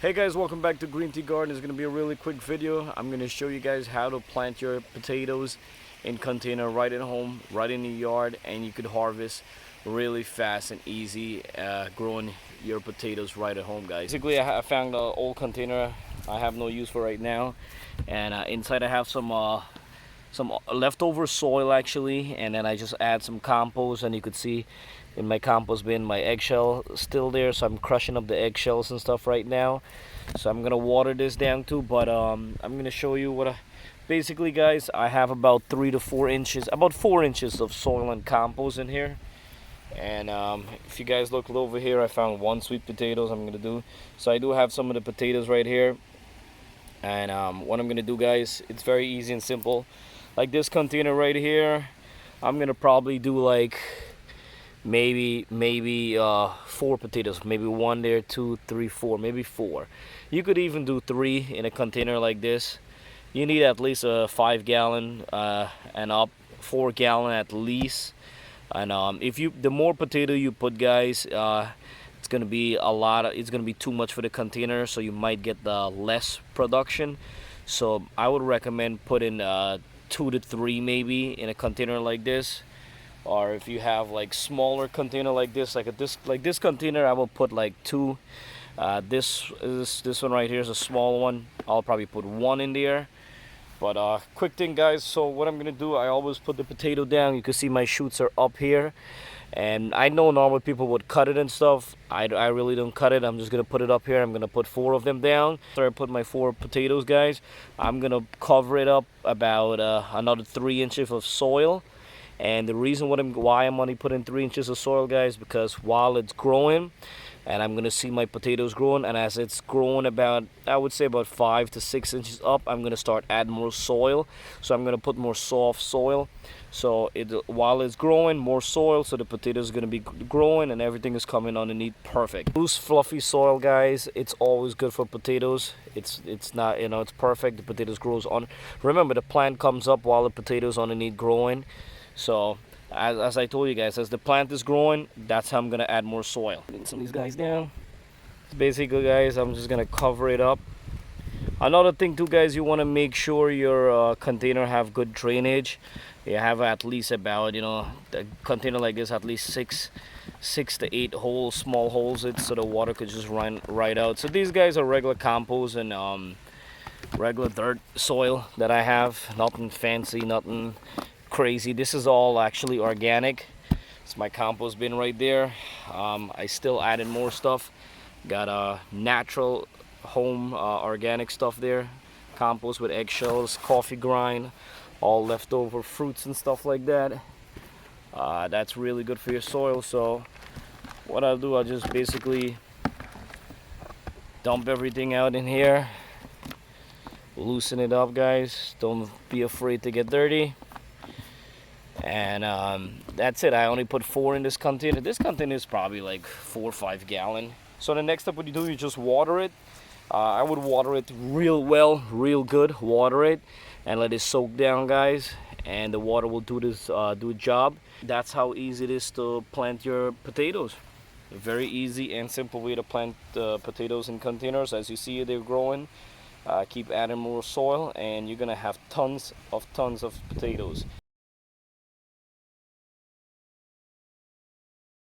Hey guys, welcome back to GreenTGarden. It's going to be a really quick video. I'm going to show you guys how to plant your potatoes in container right at home, right in the yard, and you could harvest really fast and easy growing your potatoes right at home, guys. Basically, I found an old container I have no use for right now, and inside I have some leftover soil actually, and then I just add some compost, and you could see in my compost bin my eggshell still there, so I'm crushing up the eggshells and stuff right now. So I'm gonna water this down too, but I'm gonna show you what basically, guys, I have about 3 to 4 inches, about 4 inches of soil and compost in here. And if you guys look over here, I found 1 sweet potatoes I'm gonna do. So I do have some of the potatoes right here, and what I'm gonna do, guys, it's very easy and simple. Like this container right here, I'm gonna probably do like maybe 4 potatoes, maybe 1 there, 2, 3, 4, maybe 4. You could even do 3 in a container like this. You need at least a 5-gallon and up, 4-gallon at least. And the more potato you put, guys, it's gonna be it's gonna be too much for the container, so you might get the less production. So I would recommend putting 2 to 3 maybe in a container like this. Or if you have like smaller container like this, like this container, I will put like 2. This one right here is a small one. I'll probably put 1 in there. But quick thing, guys, so what I'm gonna do, I always put the potato down. You can see my shoots are up here, and I know normal people would cut it and stuff. I really don't cut it. I'm just gonna put it up here. I'm gonna put 4 of them down. After I put my 4 potatoes, guys, I'm gonna cover it up about another 3 inches of soil. And the reason why I'm only putting 3 inches of soil, guys, because while it's growing, and I'm gonna see my potatoes growing, and as it's growing about, I would say about 5 to 6 inches up, I'm gonna start adding more soil. So I'm gonna put more soft soil. So while it's growing, more soil, so the potatoes are gonna be growing, and everything is coming underneath perfect. Loose, fluffy soil, guys, it's always good for potatoes. It's not, it's perfect. The potatoes grows on. Remember, the plant comes up while the potatoes underneath growing. So as I told you guys, as the plant is growing, that's how I'm gonna add more soil. Putting some of these guys down. Basically, guys, I'm just gonna cover it up. Another thing too, guys, you want to make sure your container have good drainage. You have at least about, the container like this, at least 6 to 8 holes, small holes, so the water could just run right out. So these guys are regular compost and regular dirt soil that I have. Nothing fancy, nothing crazy. This is all actually organic. It's my compost bin right there. I still added more stuff. Got a natural home organic stuff there. Compost with eggshells, coffee grind, all leftover fruits and stuff like that. That's really good for your soil. So what I'll do, I'll just basically dump everything out in here. Loosen it up, guys. Don't be afraid to get dirty. And that's it. I only put 4 in this container. This container is probably like 4 or 5 gallon. So the next step, what you do, you just water it. I would water it real well, real good. Water it and let it soak down, guys. And the water will do the job. That's how easy it is to plant your potatoes. A very easy and simple way to plant potatoes in containers. As you see, they're growing. Keep adding more soil, and you're gonna have tons of potatoes.